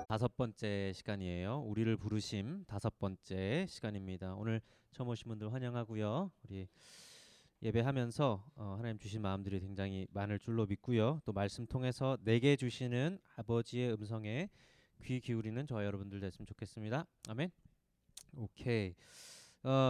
다섯 번째 시간이에요. 우리를 부르심 다섯 번째 시간입니다. 오늘 처음 오신 분들 환영하고요. 우리 예배하면서 하나님 주신 마음들이 굉장히 많을 줄로 믿고요. 또 말씀 통해서 내게 주시는 아버지의 음성에 귀 기울이는 저와 여러분들 됐으면 좋겠습니다. 아멘. 오케이.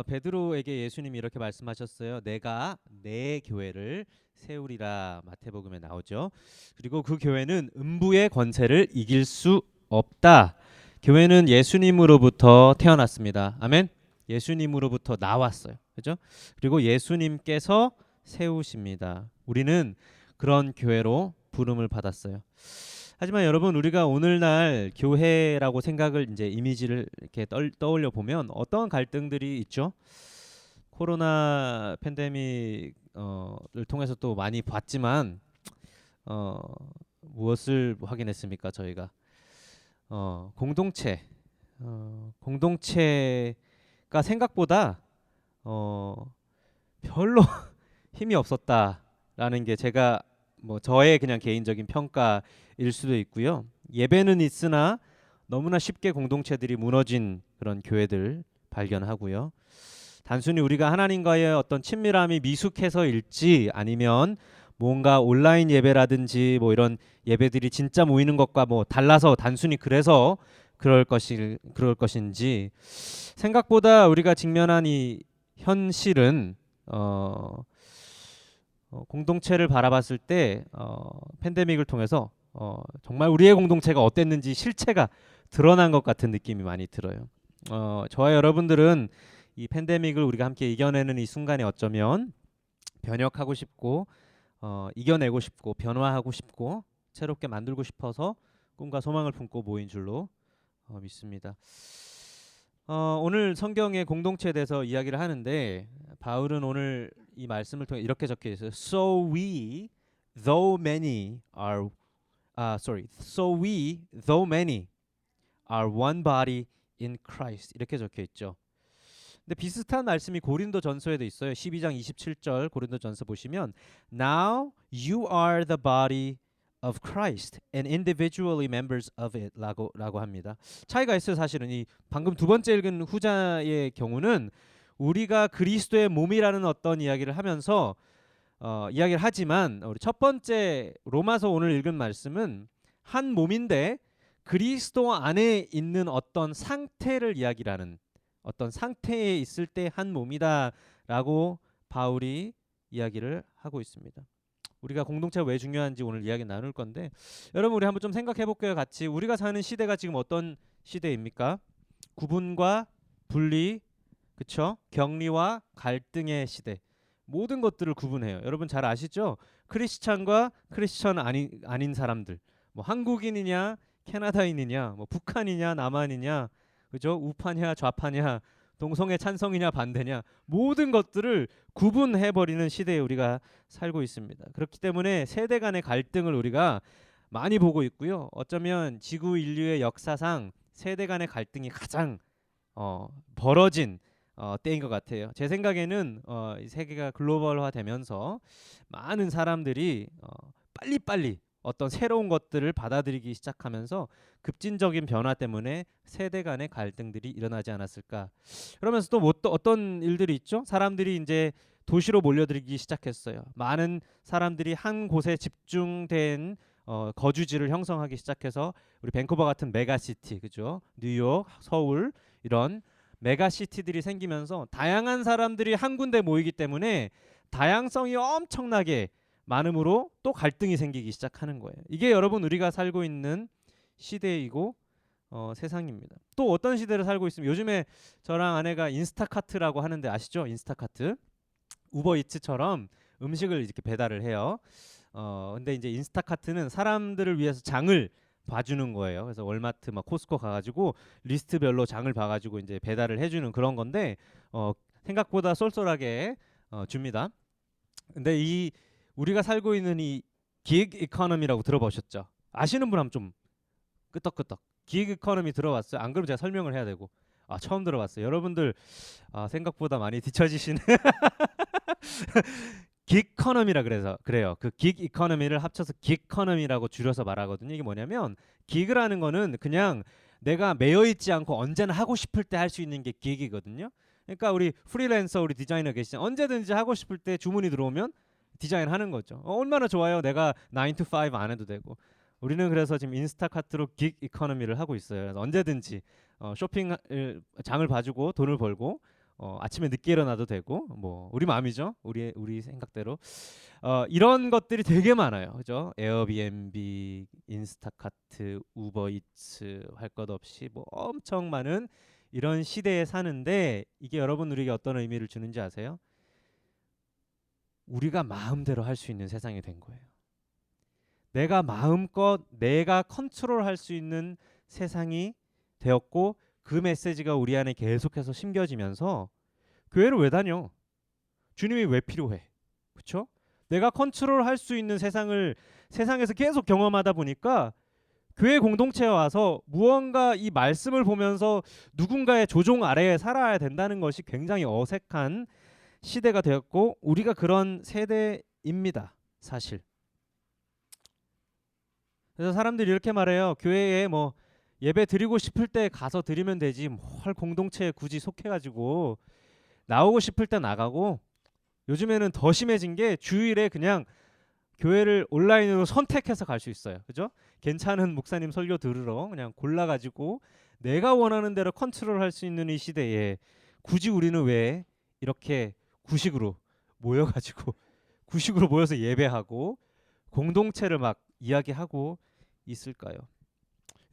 베드로에게 예수님이 이렇게 말씀하셨어요. 내가 내 교회를 세우리라. 마태복음에 나오죠. 그리고 그 교회는 음부의 권세를 이길 수 없다. 교회는 예수님으로부터 태어났습니다. 아멘. 예수님으로부터 나왔어요. 그죠? 그리고 예수님께서 세우십니다. 우리는 그런 교회로 부름을 받았어요. 하지만 여러분, 우리가 오늘날 교회라고 생각을 이제 이미지를 이렇게 떠올려 보면 어떤 갈등들이 있죠? 코로나 팬데믹을 통해서 또 많이 봤지만 무엇을 확인했습니까? 저희가 공동체가 생각보다 별로 힘이 없었다라는 게 제가 저의 그냥 개인적인 평가일 수도 있고요. 예배는 있으나 너무나 쉽게 공동체들이 무너진 그런 교회들 발견하고요. 단순히 우리가 하나님과의 어떤 친밀함이 미숙해서일지 아니면 뭔가 온라인 예배라든지 이런 예배들이 진짜 모이는 것과 달라서 단순히 그래서 그럴 것인지 생각보다 우리가 직면한 이 현실은 공동체를 바라봤을 때 팬데믹을 통해서 정말 우리의 공동체가 어땠는지 실체가 드러난 것 같은 느낌이 많이 들어요. 저와 여러분들은 이 팬데믹을 우리가 함께 이겨내는 이 순간에 어쩌면 변혁하고 싶고 이겨내고 싶고 변화하고 싶고 새롭게 만들고 싶어서 꿈과 소망을 품고 모인 줄로 믿습니다. 오늘 성경의 공동체에 대해서 이야기를 하는데 바울은 오늘 이 말씀을 통해 이렇게 적혀 있어요. So we, though many are one body in Christ. 이렇게 적혀 있죠. 근데 비슷한 말씀이 고린도전서에도 있어요. 12장 27절 고린도전서 보시면 Now you are the body of Christ and individually members of it 라고 합니다. 차이가 있어요. 사실은 이 방금 두 번째 읽은 후자의 경우는 우리가 그리스도의 몸이라는 어떤 이야기를 하면서 이야기를 하지만 우리 첫 번째 로마서 오늘 읽은 말씀은 한 몸인데 그리스도 안에 있는 어떤 상태를 이야기를 하는 어떤 상태에 있을 때 한 몸이다라고 바울이 이야기를 하고 있습니다. 우리가 공동체가 왜 중요한지 오늘 이야기 나눌 건데 여러분 우리 한번 좀 생각해 볼게요. 같이 우리가 사는 시대가 지금 어떤 시대입니까? 구분과 분리, 그쵸? 격리와 갈등의 시대. 모든 것들을 구분해요. 여러분 잘 아시죠? 크리스찬과 크리스찬 아닌 사람들. 한국인이냐, 캐나다인이냐, 북한이냐, 남한이냐, 그죠? 우파냐, 좌파냐, 동성애 찬성이냐, 반대냐, 모든 것들을 구분해버리는 시대에 우리가 살고 있습니다. 그렇기 때문에 세대 간의 갈등을 우리가 많이 보고 있고요. 어쩌면 지구 인류의 역사상 세대 간의 갈등이 가장 벌어진 때인 것 같아요. 제 생각에는 세계가 글로벌화되면서 많은 사람들이 빨리빨리 어떤 새로운 것들을 받아들이기 시작하면서 급진적인 변화 때문에 세대 간의 갈등들이 일어나지 않았을까. 그러면서 또 어떤 일들이 있죠? 사람들이 이제 도시로 몰려들기 시작했어요. 많은 사람들이 한 곳에 집중된 거주지를 형성하기 시작해서 우리 밴쿠버 같은 메가시티, 그죠? 뉴욕, 서울 이런 메가시티들이 생기면서 다양한 사람들이 한 군데 모이기 때문에 다양성이 엄청나게 많음으로 또 갈등이 생기기 시작하는 거예요. 이게 여러분 우리가 살고 있는 시대이고 세상입니다. 또 어떤 시대를 살고 있으면 요즘에 저랑 아내가 인스타카트라고 하는데 아시죠? 인스타카트 우버이츠처럼 음식을 이렇게 배달을 해요. 근데 이제 인스타카트는 사람들을 위해서 장을 봐주는 거예요. 그래서 월마트 코스코 가가지고 리스트별로 장을 봐가지고 이제 배달을 해주는 그런 건데 생각보다 쏠쏠하게 줍니다. 근데 이 우리가 살고 있는 이 기획 이코노미라고 들어보셨죠? 아시는 분 하면 좀 끄떡끄떡. 기획 이코노미 들어봤어요? 안 그러면 제가 설명을 해야 되고. 처음 들어봤어요. 여러분들 생각보다 많이 뒤처지시는 긱커너미라 그래서 그래요. 그 긱 이코노미를 합쳐서 긱커너미라고 줄여서 말하거든요. 이게 뭐냐면 긱이라는 거는 그냥 내가 매여 있지 않고 언제나 하고 싶을 때 할 수 있는 게 긱이거든요. 그러니까 우리 프리랜서 우리 디자이너 계시잖아요. 언제든지 하고 싶을 때 주문이 들어오면 디자인 하는 거죠. 얼마나 좋아요. 내가 9 to 5 안 해도 되고. 우리는 그래서 지금 인스타카트로 긱 이코노미를 하고 있어요. 그래서 언제든지 쇼핑 장을 봐주고 돈을 벌고 아침에 늦게 일어나도 되고 뭐 우리 마음이죠. 우리 생각대로 이런 것들이 되게 많아요. 그죠? 에어비앤비, 인스타카트, 우버이츠 할 것 없이 뭐 엄청 많은 이런 시대에 사는데 이게 여러분 우리에게 어떤 의미를 주는지 아세요? 우리가 마음대로 할 수 있는 세상이 된 거예요. 내가 마음껏 내가 컨트롤할 수 있는 세상이 되었고 그 메시지가 우리 안에 계속해서 심겨지면서 교회를 왜 다녀? 주님이 왜 필요해? 그렇죠? 내가 컨트롤할 수 있는 세상을 세상에서 계속 경험하다 보니까 교회 공동체에 와서 무언가 이 말씀을 보면서 누군가의 조종 아래에 살아야 된다는 것이 굉장히 어색한 시대가 되었고 우리가 그런 세대입니다. 사실. 그래서 사람들이 이렇게 말해요. 교회에 뭐 예배 드리고 싶을 때 가서 드리면 되지 뭘 공동체에 굳이 속해가지고 나오고 싶을 때 나가고 요즘에는 더 심해진 게 주일에 그냥 교회를 온라인으로 선택해서 갈 수 있어요. 그죠? 괜찮은 목사님 설교 들으러 그냥 골라가지고 내가 원하는 대로 컨트롤할 수 있는 이 시대에 굳이 우리는 왜 이렇게 구식으로 모여가지고 구식으로 모여서 예배하고 공동체를 막 이야기하고 있을까요?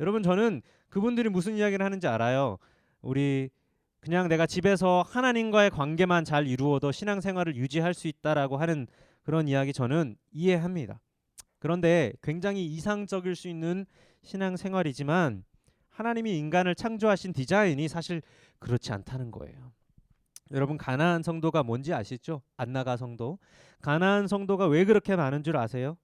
여러분 저는 그분들이 무슨 이야기를 하는지 알아요. 우리 그냥 내가 집에서 하나님과의 관계만 잘 이루어도 신앙생활을 유지할 수 있다라고 하는 그런 이야기 저는 이해합니다. 그런데 굉장히 이상적일 수 있는 신앙생활이지만 하나님이 인간을 창조하신 디자인이 사실 그렇지 않다는 거예요. 여러분 가나안 성도가 뭔지 아시죠? 안나가 성도. 가나안 성도가 왜 그렇게 많은 줄 아세요?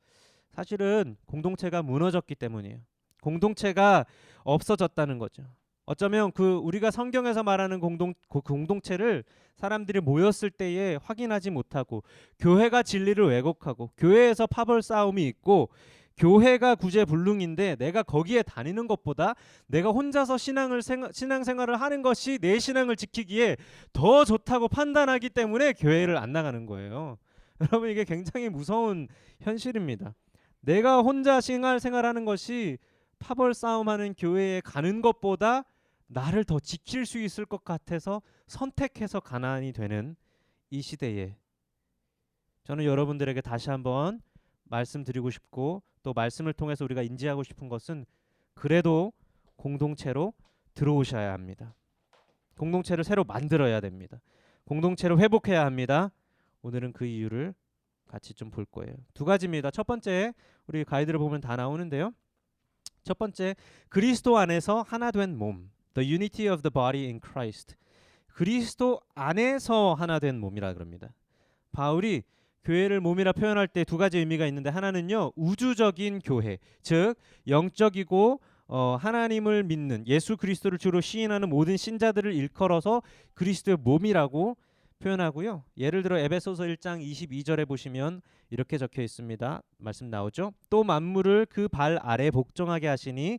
사실은 공동체가 무너졌기 때문이에요. 공동체가 없어졌다는 거죠. 어쩌면 그 우리가 성경에서 말하는 공동체를 사람들이 모였을 때에 확인하지 못하고 교회가 진리를 왜곡하고 교회에서 파벌 싸움이 있고 교회가 구제불능인데 내가 거기에 다니는 것보다 내가 혼자서 신앙생활을 하는 것이 내 신앙을 지키기에 더 좋다고 판단하기 때문에 교회를 안 나가는 거예요. 여러분 이게 굉장히 무서운 현실입니다. 내가 혼자 생활하는 것이 파벌 싸움하는 교회에 가는 것보다 나를 더 지킬 수 있을 것 같아서 선택해서 가난이 되는 이 시대에 저는 여러분들에게 다시 한번 말씀드리고 싶고 또 말씀을 통해서 우리가 인지하고 싶은 것은 그래도 공동체로 들어오셔야 합니다. 공동체를 새로 만들어야 됩니다. 공동체를 회복해야 합니다. 오늘은 그 이유를 같이 좀 볼 거예요. 두 가지입니다. 첫 번째 우리 가이드를 보면 다 나오는데요. 첫 번째 그리스도 안에서 하나 된 몸. The unity of the body in Christ. 그리스도 안에서 하나 된 몸이라 그럽니다. 바울이 교회를 몸이라 표현할 때 두 가지 의미가 있는데 하나는요. 우주적인 교회. 즉 영적이고 하나님을 믿는 예수 그리스도를 주로 시인하는 모든 신자들을 일컬어서 그리스도의 몸이라고 표현하고요. 예를 들어 에베소서 1장 22절에 보시면 이렇게 적혀 있습니다. 말씀 나오죠. 또 만물을 그 발 아래 복종하게 하시니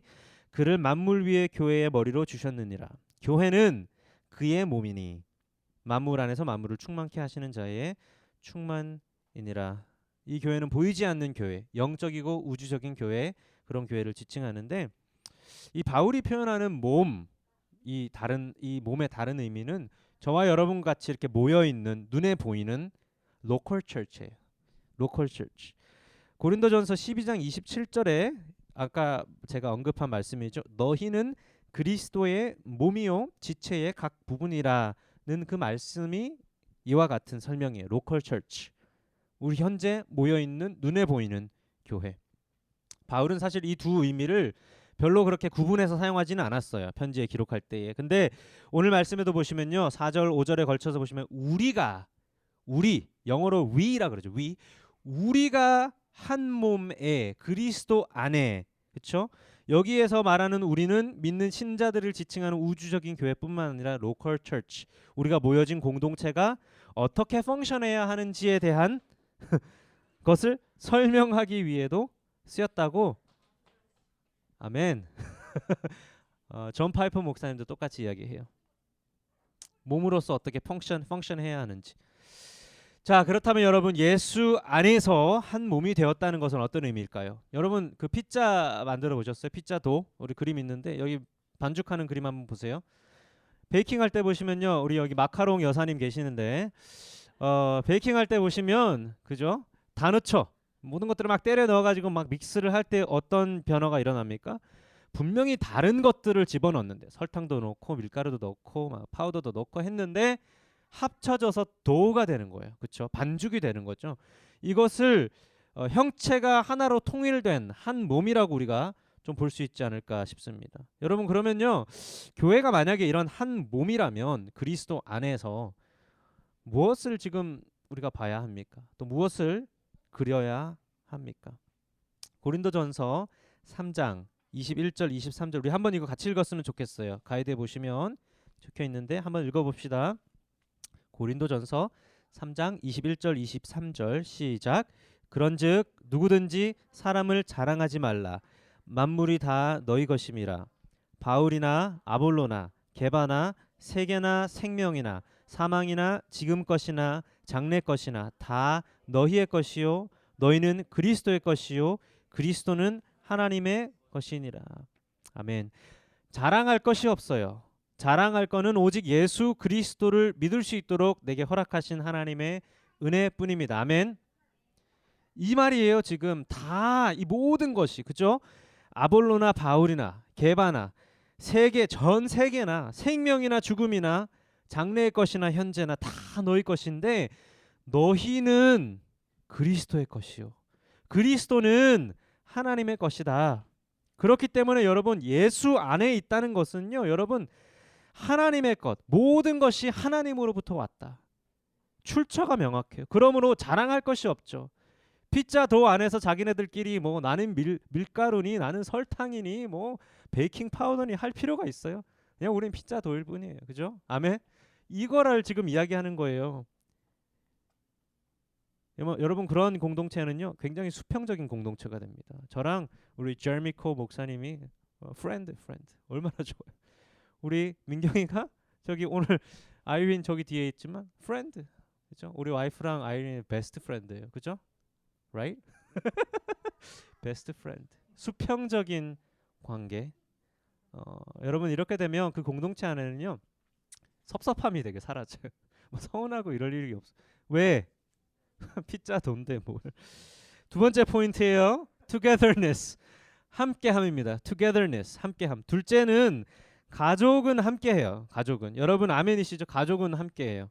그를 만물 위에 교회의 머리로 주셨느니라. 교회는 그의 몸이니 만물 안에서 만물을 충만케 하시는 자의 충만이니라. 이 교회는 보이지 않는 교회, 영적이고 우주적인 교회, 그런 교회를 지칭하는데 이 바울이 표현하는 몸, 이 몸의 다른 의미는 저와 여러분 같이 이렇게 모여 있는 눈에 보이는 로컬 처치예요. 로컬 처치. 고린도전서 12장 27절에 아까 제가 언급한 말씀이죠. 너희는 그리스도의 몸이요 지체의 각 부분이라는 그 말씀이 이와 같은 설명이에요. 로컬 처치. 우리 현재 모여 있는 눈에 보이는 교회. 바울은 사실 이 두 의미를 별로 그렇게 구분해서 사용하지는 않았어요. 편지에 기록할 때에. 근데 오늘 말씀에도 보시면요. 4절 5절에 걸쳐서 보시면 우리 영어로 we라 그러죠. 우리가 한 몸에 그리스도 안에 그렇죠? 여기에서 말하는 우리는 믿는 신자들을 지칭하는 우주적인 교회뿐만 아니라 로컬 처치 우리가 모여진 공동체가 어떻게 펑션해야 하는지에 대한 그것을 설명하기 위해도 쓰였다고. 아멘. 존 파이퍼 목사님도 똑같이 이야기해요. 몸으로서 어떻게 펑션해야 하는지. 자, 그렇다면 여러분 예수 안에서 한 몸이 되었다는 것은 어떤 의미일까요? 여러분 그 피자 만들어 보셨어요? 피자 도 우리 그림 있는데 여기 반죽하는 그림 한번 보세요. 베이킹 할 때 보시면요, 우리 여기 마카롱 여사님 계시는데 베이킹 할 때 보시면 그죠? 다 넣죠. 모든 것들을 막 때려 넣어가지고 막 믹스를 할 때 어떤 변화가 일어납니까? 분명히 다른 것들을 집어넣는데 설탕도 넣고 밀가루도 넣고 막 파우더도 넣고 했는데 합쳐져서 도우가 되는 거예요. 그렇죠? 반죽이 되는 거죠. 이것을 형체가 하나로 통일된 한 몸이라고 우리가 좀 볼 수 있지 않을까 싶습니다. 여러분 그러면요, 교회가 만약에 이런 한 몸이라면 그리스도 안에서 무엇을 지금 우리가 봐야 합니까? 또 무엇을 그려야 합니까? 고린도전서 3장 21절 23절 우리 한번 이거 같이 읽었으면 좋겠어요. 가이드에 보시면 적혀 있는데 한번 읽어봅시다. 고린도전서 3장 21절 23절 시작. 그런즉 누구든지 사람을 자랑하지 말라. 만물이 다 너희 것임이라. 바울이나 아볼로나 게바나 세계나 생명이나 사망이나 지금 것이나 장래 것이나 다 너희의 것이요 너희는 그리스도의 것이요 그리스도는 하나님의 것이니라. 아멘. 자랑할 것이 없어요. 자랑할 거는 오직 예수 그리스도를 믿을 수 있도록 내게 허락하신 하나님의 은혜뿐입니다. 아멘. 이 말이에요. 지금 다 이 모든 것이 그죠? 아볼로나 바울이나 게바나 세계 전 세계나 생명이나 죽음이나 장래의 것이나 현재나 다 너희 것인데 너희는 그리스도의 것이요 그리스도는 하나님의 것이다. 그렇기 때문에 여러분 예수 안에 있다는 것은요, 여러분 하나님의 것, 모든 것이 하나님으로부터 왔다. 출처가 명확해요. 그러므로 자랑할 것이 없죠. 피자 도 안에서 자기네들끼리 뭐 나는 밀가루니 나는 설탕이니 뭐 베이킹 파우더니 할 필요가 있어요? 그냥 우린 피자 도일 뿐이에요. 그죠? 아멘. 이거를 지금 이야기하는 거예요. 여러분 그런 공동체는요 굉장히 수평적인 공동체가 됩니다. 저랑 우리 제르미 코 목사님이 프렌드 얼마나 좋아요. 우리 민경이가 저기 오늘 아이린 저기 뒤에 있지만 프렌드 그죠? 우리 와이프랑 아이린의 베스트 프렌드예요. 그죠? Right? 베스트 프렌드. 수평적인 관계. 여러분 이렇게 되면 그 공동체 안에는요 섭섭함이 되게 사라져요. 뭐 서운하고 이럴 일이 없어. 왜? 피자 돈데 뭘. 두 번째 포인트예요. togetherness. 함께함입니다. togetherness. 함께함. 둘째는 가족은 함께해요. 가족은. 여러분 아멘이시죠? 가족은 함께해요.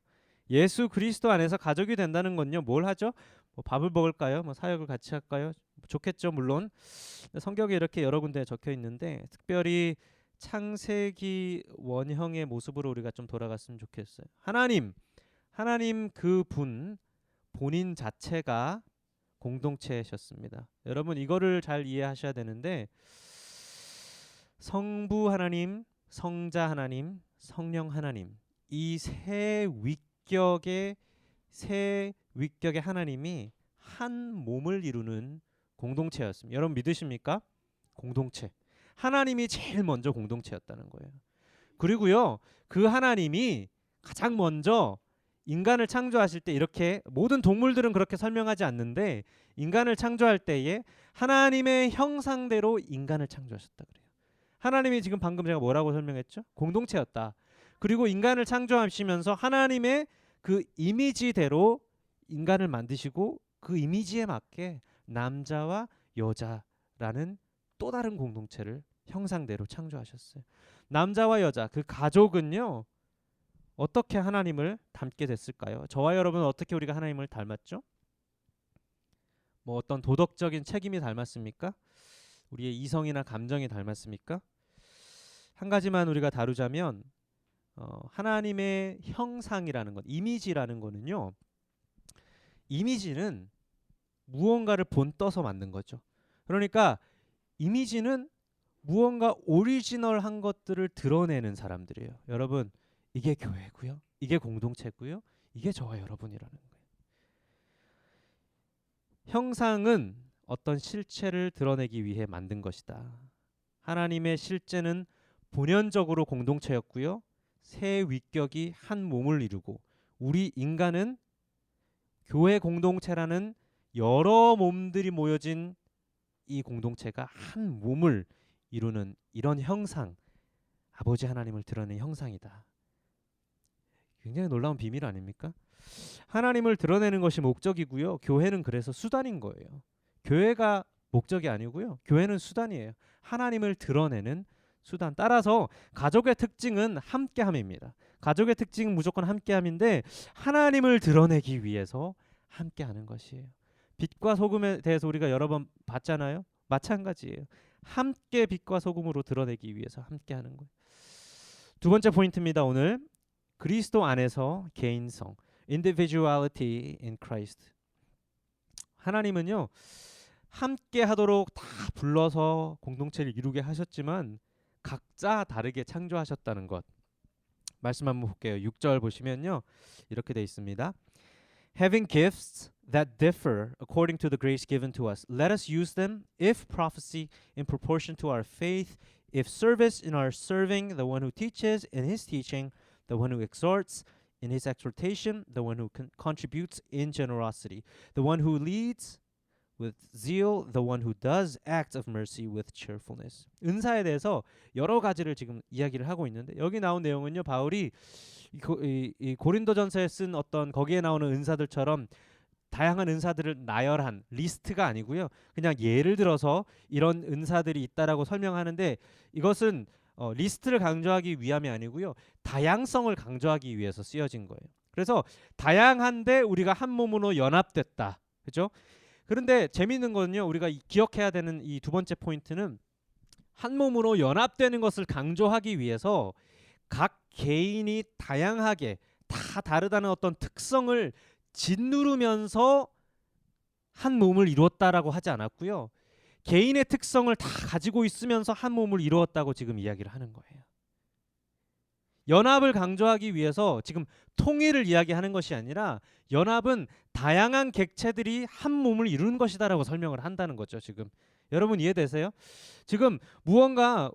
예수 그리스도 안에서 가족이 된다는 건요. 뭘 하죠? 뭐 밥을 먹을까요? 뭐 사역을 같이 할까요? 좋겠죠, 물론. 성경에 이렇게 여러 군데 적혀 있는데 특별히 창세기 원형의 모습으로 우리가 좀 돌아갔으면 좋겠어요. 하나님 그분 본인 자체가 공동체셨습니다. 여러분 이거를 잘 이해하셔야 되는데 성부 하나님, 성자 하나님, 성령 하나님 이 세 위격의 하나님이 한 몸을 이루는 공동체였습니다. 여러분 믿으십니까? 공동체. 하나님이 제일 먼저 공동체였다는 거예요. 그리고요 그 하나님이 가장 먼저 인간을 창조하실 때 이렇게 모든 동물들은 그렇게 설명하지 않는데 인간을 창조할 때에 하나님의 형상대로 인간을 창조하셨다 그래요. 하나님이 지금 방금 제가 뭐라고 설명했죠? 공동체였다. 그리고 인간을 창조하시면서 하나님의 그 이미지대로 인간을 만드시고 그 이미지에 맞게 남자와 여자라는 또 다른 공동체를 형상대로 창조하셨어요. 남자와 여자 그 가족은요 어떻게 하나님을 닮게 됐을까요? 저와 여러분은 어떻게 우리가 하나님을 닮았죠? 뭐 어떤 도덕적인 책임이 닮았습니까? 우리의 이성이나 감정이 닮았습니까? 한 가지만 우리가 다루자면 하나님의 형상이라는 것, 이미지라는 거는요. 이미지는 무언가를 본떠서 만든 거죠. 그러니까 이미지는 무언가 오리지널한 것들을 드러내는 사람들이에요. 여러분 이게 교회고요. 이게 공동체고요. 이게 저와 여러분이라는 거예요. 형상은 어떤 실체를 드러내기 위해 만든 것이다. 하나님의 실제는 본연적으로 공동체였고요. 세 위격이 한 몸을 이루고 우리 인간은 교회 공동체라는 여러 몸들이 모여진 이 공동체가 한 몸을 이루는 이런 형상, 아버지 하나님을 드러내는 형상이다. 굉장히 놀라운 비밀 아닙니까? 하나님을 드러내는 것이 목적이고요. 교회는 그래서 수단인 거예요. 교회가 목적이 아니고요. 교회는 수단이에요. 하나님을 드러내는 수단. 따라서 가족의 특징은 함께함입니다. 가족의 특징은 무조건 함께함인데 하나님을 드러내기 위해서 함께하는 것이에요. 빛과 소금에 대해서 우리가 여러 번 봤잖아요. 마찬가지예요. 함께 빛과 소금으로 드러내기 위해서 함께하는 거예요. 두 번째 포인트입니다. 오늘 그리스도 안에서 개인성, individuality in Christ. 하나님은요 함께 하도록 다 불러서 공동체를 이루게 하셨지만 각자 다르게 창조하셨다는 것. 말씀 한번 볼게요. 6절 보시면요 이렇게 돼 있습니다. Having gifts that differ according to the grace given to us, let us use them. If prophecy, in proportion to our faith. If service, in our serving. The one who teaches, in his teaching. The one who exhorts, in his exhortation. The one who contributes, in generosity. The one who leads, with zeal. The one who does acts of mercy, with cheerfulness. 은사에 대해서 여러 가지를 지금 이야기를 하고 있는데 여기 나온 내용은요 바울이 이 고린도전서에 쓴 어떤 거기에 나오는 은사들처럼 다양한 은사들을 나열한 리스트가 아니고요. 그냥 예를 들어서 이런 은사들이 있다라고 설명하는데 이것은 리스트를 강조하기 위함이 아니고요. 다양성을 강조하기 위해서 쓰여진 거예요. 그래서 다양한데 우리가 한 몸으로 연합됐다. 그죠? 그런데 재미있는 거는요. 우리가 기억해야 되는 이 두 번째 포인트는 한 몸으로 연합되는 것을 강조하기 위해서 각 개인이 다양하게 다 다르다는 어떤 특성을 짓누르면서 한 몸을 이루었다라고 하지 않았고요. 개인의 특성을 다 가지고 있으면서 한 몸을 이루었다고 지금 이야기를 하는 거예요. 연합을 강조하기 위해서 지금 통일을 이야기하는 것이 아니라 연합은 다양한 객체들이 한 몸을 이루는 것이다라고 설명을 한다는 거죠. 지금 여러분 이해되세요? 지금 무언가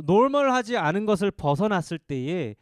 노멀하지 않은 것을 벗어났을 때에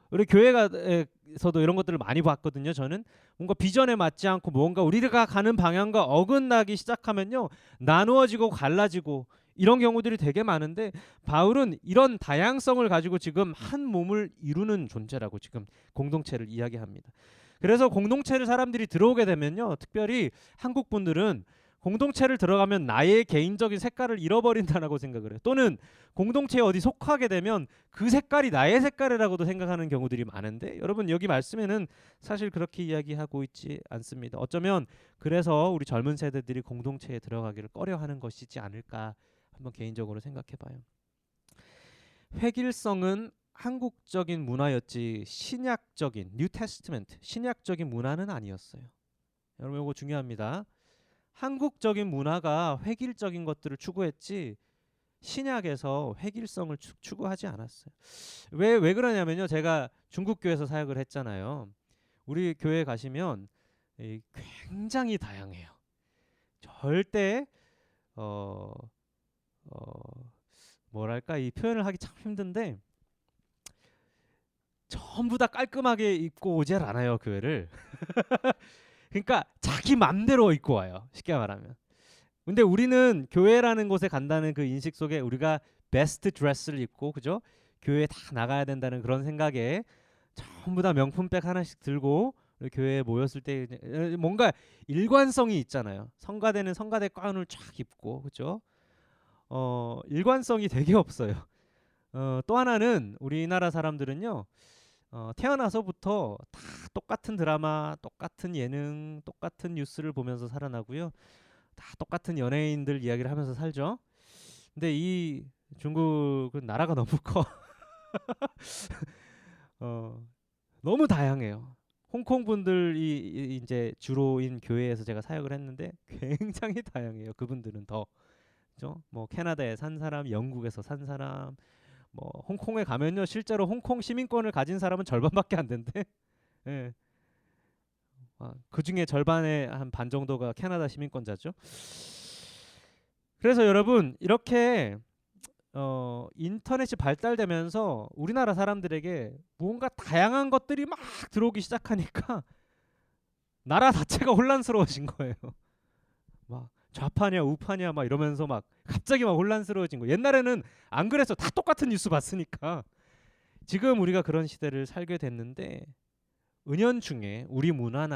우리 교회에서도 이런 것들을 많이 봤거든요. 저는 뭔가 비전에 맞지 않고 뭔가 우리가 가는 방향과 어긋나기 시작하면요 나누어지고 갈라지고 이런 경우들이 되게 많은데 바울은 이런 다양성을 가지고 지금 한 몸을 이루는 존재라고 지금 공동체를 이야기합니다. 그래서 공동체를 사람들이 들어오게 되면요 특별히 한국 분들은 공동체를 들어가면 나의 개인적인 색깔을 잃어버린다라고 생각을 해요. 또는 공동체에 어디 속하게 되면 그 색깔이 나의 색깔이라고도 생각하는 경우들이 많은데 여러분 여기 말씀에는 사실 그렇게 이야기하고 있지 않습니다. 어쩌면 그래서 우리 젊은 세대들이 공동체에 들어가기를 꺼려하는 것이지 않을까 한번 개인적으로 생각해봐요. 획일성은 한국적인 문화였지 신약적인 뉴 테스트먼트 신약적인 문화는 아니었어요. 여러분 이거 중요합니다. 한국적인 문화가 획일적인 것들을 추구했지 신약에서 획일성을 추구하지 않았어요. 왜 그러냐면요. 제가 중국 교회에서 사역을 했잖아요. 우리 교회 가시면 굉장히 다양해요. 절대 뭐랄까 이 표현을 하기 참 힘든데 전부 다 깔끔하게 입고 오질 않아요 교회를. 그러니까 자기 맘대로 입고 와요. 쉽게 말하면. 근데 우리는 교회라는 곳에 간다는 그 인식 속에 우리가 베스트 드레스를 입고 그죠? 교회에 다 나가야 된다는 그런 생각에 전부 다 명품백 하나씩 들고 교회에 모였을 때 뭔가 일관성이 있잖아요. 성가대는 성가대 가운을 쫙 입고 그죠? 일관성이 되게 없어요. 또 하나는 우리나라 사람들은요. 태어나서부터 다 똑같은 드라마, 똑같은 예능, 똑같은 뉴스를 보면서 살아나고요. 다 똑같은 연예인들 이야기를 하면서 살죠. 근데 이 중국은 나라가 너무 커. 너무 다양해요. 홍콩 분들이 이제 주로인 교회에서 제가 사역을 했는데 굉장히 다양해요. 그분들은 더, 그죠? 뭐 캐나다에 산 사람, 영국에서 산 사람, 뭐 홍콩에 가면요 실제로 홍콩 시민권을 가진 사람은 절반밖에 안 된대. 예. 그 중에 절반의 한 반 정도가 캐나다 시민권자죠. 그래서 여러분 이렇게 인터넷이 발달되면서 우리나라 사람들에게 뭔가 다양한 것들이 막 들어오기 시작하니까 나라 자체가 혼란스러워진 거예요. 막 좌파냐 우파냐 막 이러면서 막 갑자기 막 혼란스러워진 거. 옛날에는 안 그래서 다 똑같은 뉴스 봤으니까. 지금 우리가 그런 시대를 살게 됐는데 은연중에 우리 문화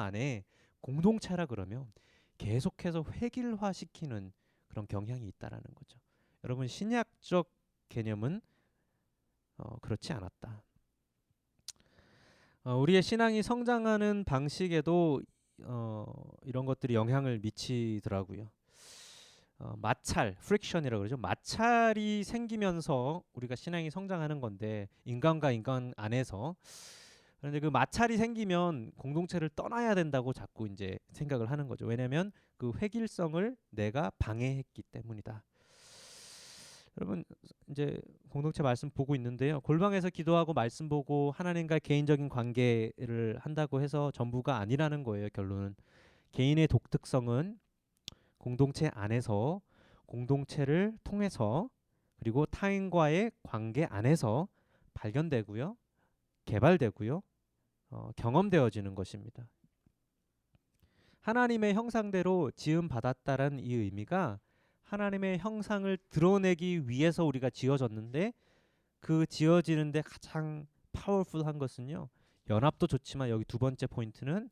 안에 공동체라 그러면 계속해서 획일화시키는 그런 경향이 있다라는 거죠. 여러분 신약적 개념은 그렇지 않았다. 우리의 신앙이 성장하는 방식에도 이런 것들이 영향을 미치더라고요. 마찰, 프릭션이라고 그러죠. 마찰이 생기면서 우리가 신앙이 성장하는 건데 인간과 인간 안에서. 그런데 그 마찰이 생기면 공동체를 떠나야 된다고 자꾸 이제 생각을 하는 거죠. 왜냐하면 그 획일성을 내가 방해했기 때문이다. 여러분 이제 공동체 말씀 보고 있는데요. 골방에서 기도하고 말씀 보고 하나님과 개인적인 관계를 한다고 해서 전부가 아니라는 거예요. 결론은 개인의 독특성은 공동체 안에서 공동체를 통해서 그리고 타인과의 관계 안에서 발견되고요. 개발되고요. 경험되어지는 것입니다. 하나님의 형상대로 지음 받았다라는 이 의미가 하나님의 형상을 드러내기 위해서 우리가 지어졌는데 그 지어지는데 가장 파워풀한 것은요. 연합도 좋지만 여기 두 번째 포인트는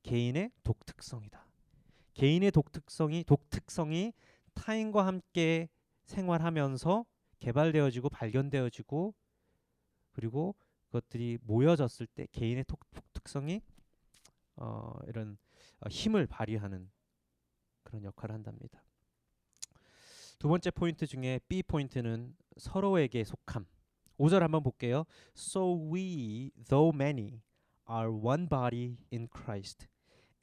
개인의 독특성이다. 개인의 독특성이 타인과 함께 생활하면서 개발되어지고 발견되어지고 그리고 그것들이 모여졌을 때 개인의 독특성이 이런 힘을 발휘하는 그런 역할을 한답니다. 두 번째 포인트 중에 B 포인트는 서로에게 속함. 5절 한번 볼게요. So we, though many, are one body in Christ,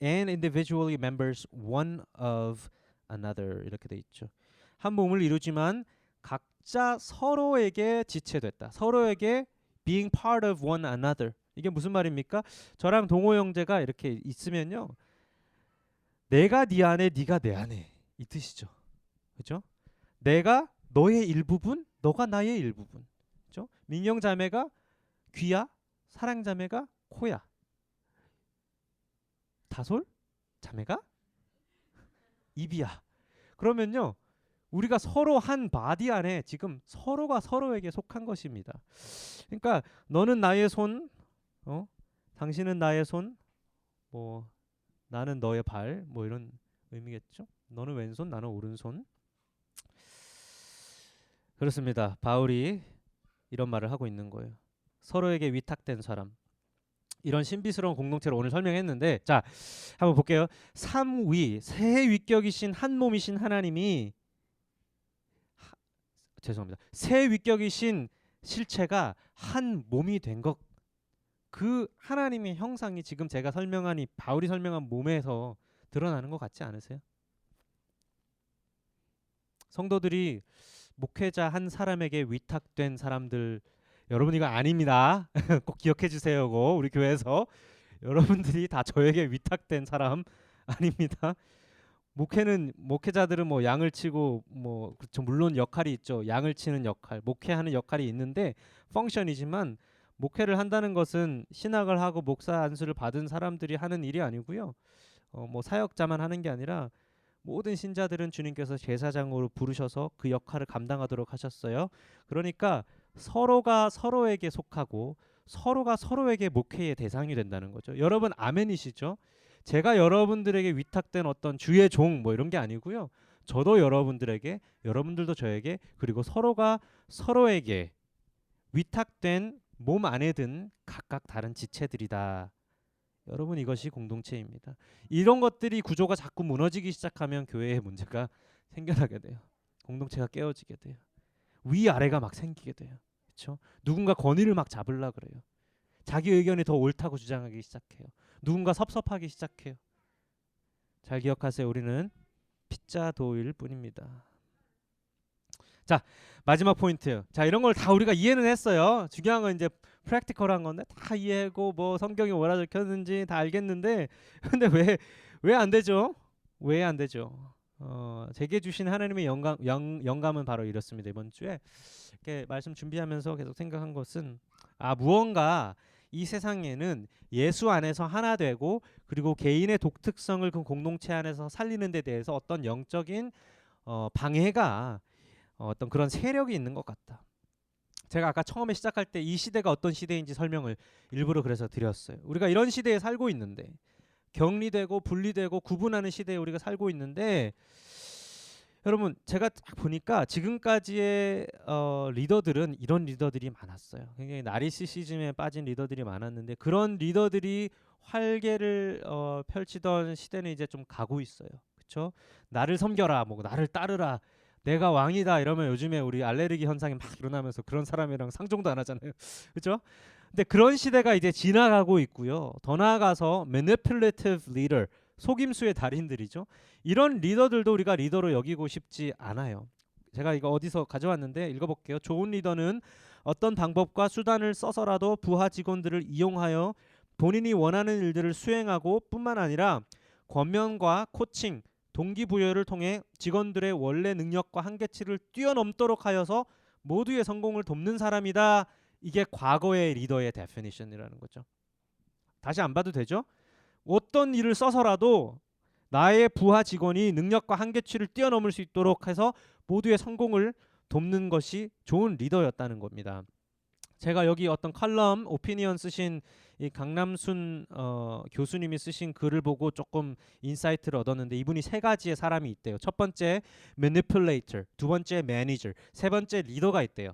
and individually members one of another. 이렇게 돼 있죠. 한 몸을 이루지만 각자 서로에게 지체됐다. 서로에게 being part of one another. 이게 무슨 말입니까? 저랑 동호 형제가 이렇게 있으면요. 내가 네 안에, 네가 내 안에 이 뜻이죠. 그렇죠? 내가 너의 일부분, 너가 나의 일부분. 그렇죠? 민경 자매가 귀야, 사랑 자매가 코야. 다솔 자매가 입이야. 그러면요. 우리가 서로 한 바디 안에 지금 서로가 서로에게 속한 것입니다. 그러니까 너는 나의 손, 당신은 나의 손, 뭐 나는 너의 발, 뭐 이런 의미겠죠. 너는 왼손, 나는 오른손. 그렇습니다. 바울이 이런 말을 하고 있는 거예요. 서로에게 위탁된 사람. 이런 신비스러운 공동체를 오늘 설명했는데, 자, 한번 볼게요. 삼위, 세 위격이신 한 몸이신 하나님이 죄송합니다. 세 위격이신 실체가 한 몸이 된 것. 그 하나님의 형상이 지금 제가 설명한 이 바울이 설명한 몸에서 드러나는 것 같지 않으세요? 성도들이 목회자 한 사람에게 위탁된 사람들, 여러분 이거 아닙니다. 꼭 기억해 주세요. 이거 우리 교회에서 여러분들이 다 저에게 위탁된 사람 아닙니다. 목회자들은 뭐 양을 치고 뭐 그렇죠. 물론 역할이 있죠. 양을 치는 역할, 목회하는 역할이 있는데 펑션이지만 목회를 한다는 것은 신학을 하고 목사 안수를 받은 사람들이 하는 일이 아니고요. 뭐 사역자만 하는 게 아니라 모든 신자들은 주님께서 제사장으로 부르셔서 그 역할을 감당하도록 하셨어요. 그러니까 서로가 서로에게 속하고 서로가 서로에게 목회의 대상이 된다는 거죠. 여러분 아멘이시죠? 제가 여러분들에게 위탁된 어떤 주의 종 뭐 이런 게 아니고요. 저도 여러분들에게, 여러분들도 저에게, 그리고 서로가 서로에게 위탁된 몸 안에 든 각각 다른 지체들이다. 여러분 이것이 공동체입니다. 이런 것들이 구조가 자꾸 무너지기 시작하면 교회에 문제가 생겨나게 돼요. 공동체가 깨어지게 돼요. 위아래가 막 생기게 돼요. 그렇죠? 누군가 권위를 막 잡으려 그래요. 자기 의견이 더 옳다고 주장하기 시작해요. 누군가 섭섭하기 시작해요. 잘 기억하세요. 우리는 핏자도일 뿐입니다. 자, 마지막 포인트. 자, 이런 걸 다 우리가 이해는 했어요. 중요한 건 이제 프랙티컬한 건데 다 이해하고 뭐 성경에 뭐라 적혔는지 다 알겠는데 근데 왜 안 되죠? 왜 안 되죠? 제게 주신 하나님의 영감은 바로 이렇습니다. 이번 주에 이렇게 말씀 준비하면서 계속 생각한 것은 무언가 이 세상에는 예수 안에서 하나 되고 그리고 개인의 독특성을 그 공동체 안에서 살리는 데 대해서 어떤 영적인 방해가 어떤 그런 세력이 있는 것 같다. 제가 아까 처음에 시작할 때 이 시대가 어떤 시대인지 설명을 일부러 그래서 드렸어요. 우리가 이런 시대에 살고 있는데 격리되고 분리되고 구분하는 시대에 우리가 살고 있는데 여러분 제가 딱 보니까 지금까지의 리더들은 이런 리더들이 많았어요. 굉장히 나리시시즘에 빠진 리더들이 많았는데 그런 리더들이 활개를 펼치던 시대는 이제 좀 가고 있어요. 그렇죠? 나를 섬겨라, 뭐 나를 따르라, 내가 왕이다 이러면 요즘에 우리 알레르기 현상이 막 일어나면서 그런 사람이랑 상종도 안 하잖아요. 그렇죠? 근데 그런 시대가 이제 지나가고 있고요. 더 나아가서 manipulative leader, 속임수의 달인들이죠. 이런 리더들도 우리가 리더로 여기고 싶지 않아요. 제가 이거 어디서 가져왔는데 읽어볼게요. 좋은 리더는 어떤 방법과 수단을 써서라도 부하 직원들을 이용하여 본인이 원하는 일들을 수행하고 뿐만 아니라 권면과 코칭, 동기부여를 통해 직원들의 원래 능력과 한계치를 뛰어넘도록 하여서 모두의 성공을 돕는 사람이다. 이게 과거의 리더의 데피니션이라는 거죠. 다시 안 봐도 되죠? 어떤 일을 써서라도 나의 부하 직원이 능력과 한계치를 뛰어넘을 수 있도록 해서 모두의 성공을 돕는 것이 좋은 리더였다는 겁니다. 제가 여기 어떤 칼럼 오피니언 쓰신 이 강남순 교수님이 쓰신 글을 보고 조금 인사이트를 얻었는데 이분이 세 가지의 사람이 있대요. 첫 번째 manipulator, 두 번째 manager, 세 번째 리더가 있대요.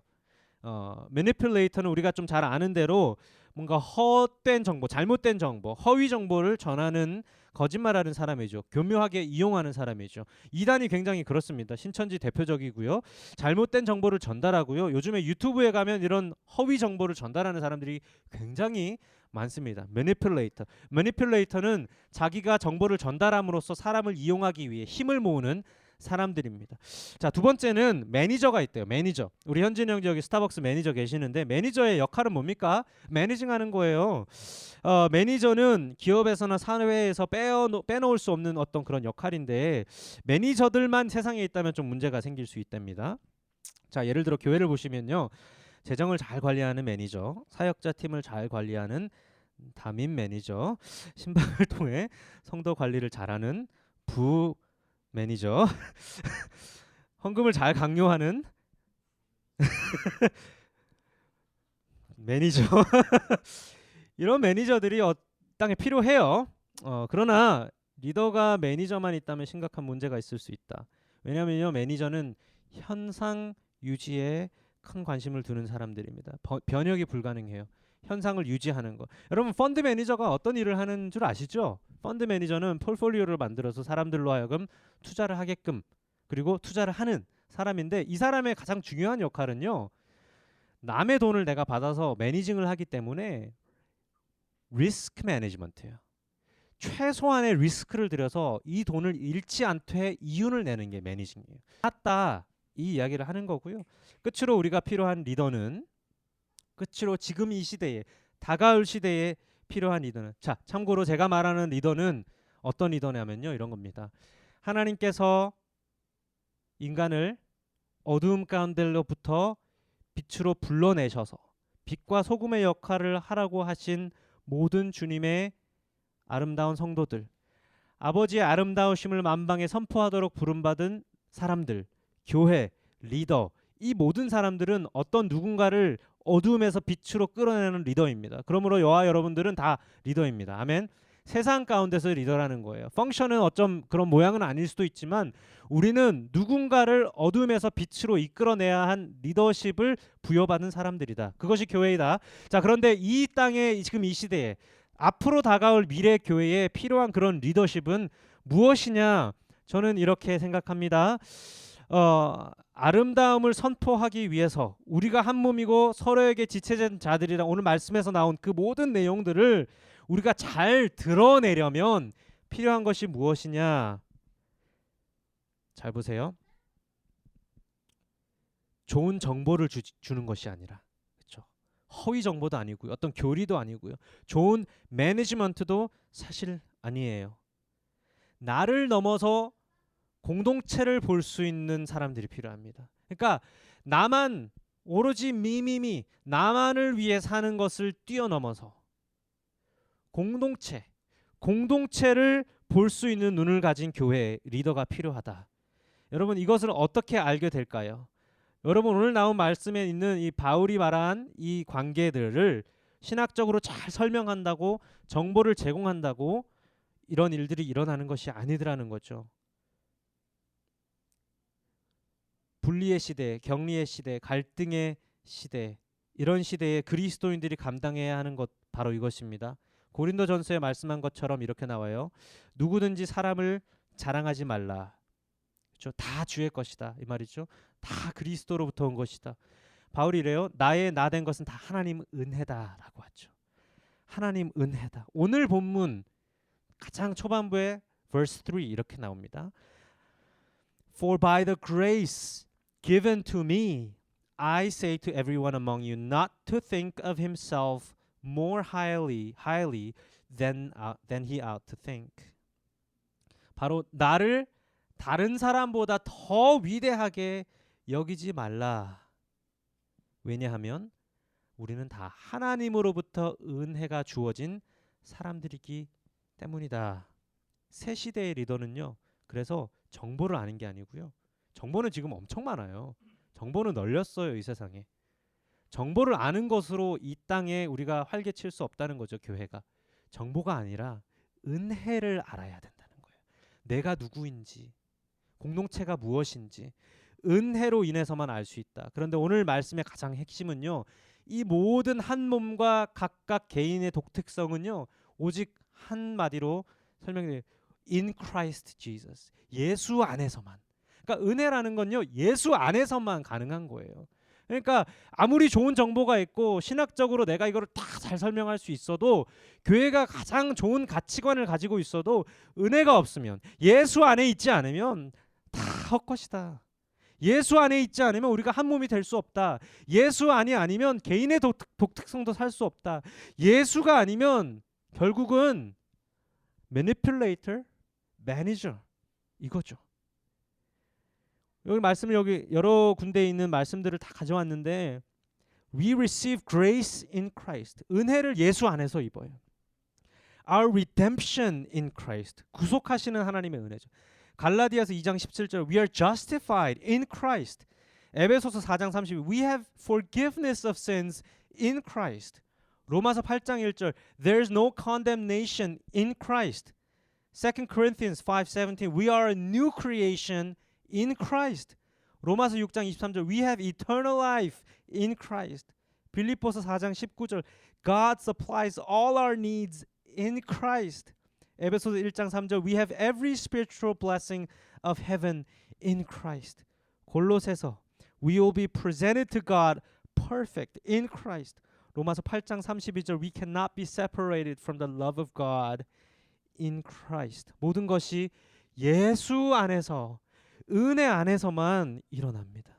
manipulator는 우리가 좀 잘 아는 대로 뭔가 헛된 정보, 잘못된 정보, 허위 정보를 전하는 거짓말하는 사람이죠. 교묘하게 이용하는 사람이죠. 이단이 굉장히 그렇습니다. 신천지 대표적이고요. 잘못된 정보를 전달하고요. 요즘에 유튜브에 가면 이런 허위 정보를 전달하는 사람들이 굉장히 많습니다. 매니플레이터. 매니플레이터는 자기가 정보를 전달함으로써 사람을 이용하기 위해 힘을 모으는 사람들입니다. 자, 두 번째는 매니저가 있대요. 매니저. 우리 현진 형 여기 스타벅스 매니저 계시는데 매니저의 역할은 뭡니까? 매니징하는 거예요. 매니저는 기업에서나 사회에서 빼놓을 수 없는 어떤 그런 역할인데 매니저들만 세상에 있다면 좀 문제가 생길 수 있답니다. 자, 예를 들어 교회를 보시면요. 재정을 잘 관리하는 매니저, 사역자 팀을 잘 관리하는 담임 매니저, 신방을 통해 성도 관리를 잘하는 부 매니저, 헌금을 잘 강요하는 매니저. 이런 매니저들이 땅에 필요해요. 그러나 리더가 매니저만 있다면 심각한 문제가 있을 수 있다. 왜냐하면요, 매니저는 현상 유지에 큰 관심을 두는 사람들입니다. 변혁이 불가능해요. 현상을 유지하는 거. 여러분 펀드 매니저가 어떤 일을 하는 줄 아시죠? 펀드 매니저는 폴폴리오를 만들어서 사람들로 하여금 투자를 하게끔 그리고 투자를 하는 사람인데 이 사람의 가장 중요한 역할은요. 남의 돈을 내가 받아서 매니징을 하기 때문에 리스크 매니지먼트예요. 최소한의 리스크를 들여서 이 돈을 잃지 않게 이윤을 내는 게 매니징이에요. 맞다. 이 이야기를 하는 거고요. 끝으로 우리가 필요한 리더는 끝으로 지금 이 시대에 다가올 시대에 필요한 리더는 자 참고로 제가 말하는 리더는 어떤 리더냐면요 이런 겁니다. 하나님께서 인간을 어두움 가운데로부터 빛으로 불러내셔서 빛과 소금의 역할을 하라고 하신 모든 주님의 아름다운 성도들, 아버지의 아름다우심을 만방에 선포하도록 부름받은 사람들, 교회, 리더, 이 모든 사람들은 어떤 누군가를 어두움에서 빛으로 끌어내는 리더입니다. 그러므로 저와 여러분들은 다 리더입니다. 아멘. 세상 가운데서 리더라는 거예요. 펑션은 어쩜 그런 모양은 아닐 수도 있지만 우리는 누군가를 어둠에서 빛으로 이끌어내야 한 리더십을 부여받은 사람들이다. 그것이 교회이다. 자, 그런데 이 땅에 지금 이 시대에 앞으로 다가올 미래 교회에 필요한 그런 리더십은 무엇이냐? 저는 이렇게 생각합니다. 아름다움을 선포하기 위해서 우리가 한 몸이고 서로에게 지체된 자들이라 오늘 말씀에서 나온 그 모든 내용들을 우리가 잘 드러내려면 필요한 것이 무엇이냐? 잘 보세요. 좋은 정보를 주는 것이 아니라, 그렇죠? 허위 정보도 아니고요. 어떤 교리도 아니고요. 좋은 매니지먼트도 사실 아니에요. 나를 넘어서 공동체를 볼 수 있는 사람들이 필요합니다. 그러니까 나만 오로지 미미미 나만을 위해 사는 것을 뛰어넘어서 공동체를 볼 수 있는 눈을 가진 교회 리더가 필요하다. 여러분 이것을 어떻게 알게 될까요? 여러분 오늘 나온 말씀에 있는 이 바울이 말한 이 관계들을 신학적으로 잘 설명한다고 정보를 제공한다고 이런 일들이 일어나는 것이 아니더라는 거죠. 분리의 시대, 격리의 시대, 갈등의 시대, 이런 시대에 그리스도인들이 감당해야 하는 것 바로 이것입니다. 고린도전서에 말씀한 것처럼 이렇게 나와요. 누구든지 사람을 자랑하지 말라. 그렇죠? 다 주의 것이다 이 말이죠. 다 그리스도로부터 온 것이다. 바울이 이래요. 나의 나 된 것은 다 하나님 은혜다라고 하죠. 하나님 은혜다. 오늘 본문 가장 초반부에 verse 3 이렇게 나옵니다. For by the grace given to me, I say to everyone among you not to think of himself more highly than he ought to think. 바로 나를 다른 사람보다 더 위대하게 여기지 말라. 왜냐하면 우리는 다 하나님으로부터 은혜가 주어진 사람들이기 때문이다. 새 시대의 리더는요. 그래서 정보를 아는 게 아니고요. 정보는 지금 엄청 많아요. 정보는 널렸어요, 이 세상에. 정보를 아는 것으로 이 땅에 우리가 활개칠 수 없다는 거죠, 교회가. 정보가 아니라 은혜를 알아야 된다는 거예요. 내가 누구인지, 공동체가 무엇인지 은혜로 인해서만 알 수 있다. 그런데 오늘 말씀의 가장 핵심은요. 이 모든 한 몸과 각각 개인의 독특성은요. 오직 한마디로 설명드려요. In Christ Jesus. 예수 안에서만. 그러니까 은혜라는 건요. 예수 안에서만 가능한 거예요. 그러니까 아무리 좋은 정보가 있고 신학적으로 내가 이거를 다 잘 설명할 수 있어도 교회가 가장 좋은 가치관을 가지고 있어도 은혜가 없으면 예수 안에 있지 않으면 다 헛것이다. 예수 안에 있지 않으면 우리가 한 몸이 될 수 없다. 예수 안이 아니면 개인의 독특성도 살 수 없다. 예수가 아니면 결국은 manipulator, manager 이거죠. 여기 말씀을 여기 여러 군데에 있는 말씀들을 다 가져왔는데 we receive grace in Christ. 은혜를 예수 안에서 입어요. Our redemption in Christ. 구속하시는 하나님의 은혜죠. 갈라디아서 2장 17절 We are justified in Christ. 에베소서 4장 32 We have forgiveness of sins in Christ. 로마서 8장 1절 There is no condemnation in Christ. 2 Corinthians 5:17 We are a new creation in Christ. 로마서 6장 23절 We have eternal life in Christ. 빌립보서 4장 19절 God supplies all our needs in Christ. 에베소서 1장 3절 We have every spiritual blessing of heaven in Christ. 골로새서 We will be presented to God perfect in Christ. 로마서 8장 32절 We cannot be separated from the love of God in Christ. 모든 것이 예수 안에서 은혜 안에서만 일어납니다.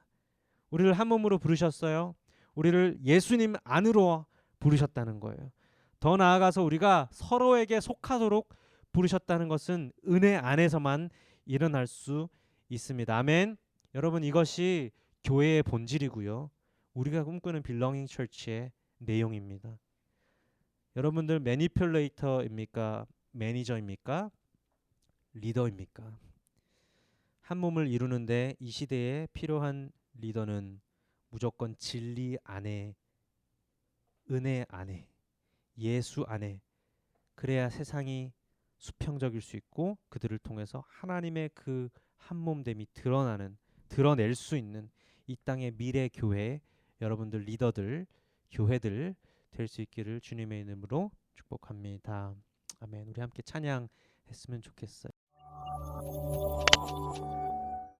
우리를 한 몸으로 부르셨어요. 우리를 예수님 안으로 부르셨다는 거예요. 더 나아가서 우리가 서로에게 속하도록 부르셨다는 것은 은혜 안에서만 일어날 수 있습니다. 아멘. 여러분 이것이 교회의 본질이고요. 우리가 꿈꾸는 빌렁잉 처치의 내용입니다. 여러분들 매니플레이터입니까? 매니저입니까? 리더입니까? 한 몸을 이루는데 이 시대에 필요한 리더는 무조건 진리 안에, 은혜 안에, 예수 안에 그래야 세상이 수평적일 수 있고 그들을 통해서 하나님의 그 한 몸됨이 드러낼 수 있는 이 땅의 미래 교회 여러분들 리더들 교회들 될 수 있기를 주님의 이름으로 축복합니다. 아멘. 우리 함께 찬양했으면 좋겠어요.